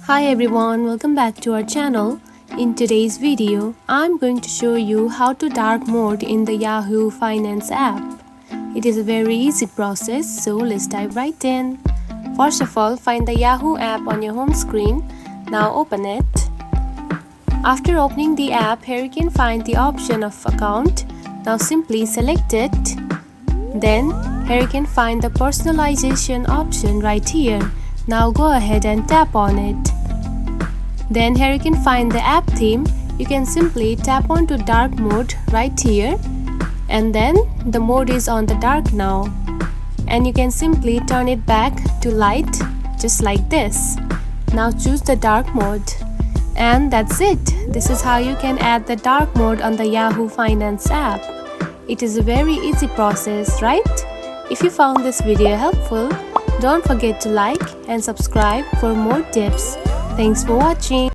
Hi everyone, welcome back to our channel. In today's video, I'm going to show you how to dark mode in the Yahoo Finance app. It is a very easy process, so let's dive right in. First of all, find the Yahoo app on your home screen. Now open it. After opening the app, here you can find the option of account. Now simply select it. Then here you can find the personalization option right here. Now go ahead and tap on it. Then here you can find the app theme. You can simply tap on to dark mode right here, and then the mode is on the dark now, and you can simply turn it back to light just like this. Now choose the dark mode, and that's it. This is how you can add the dark mode on the Yahoo Finance app. It is a very easy process, right? If you found this video helpful, don't forget to like and subscribe for more tips. Thanks for watching.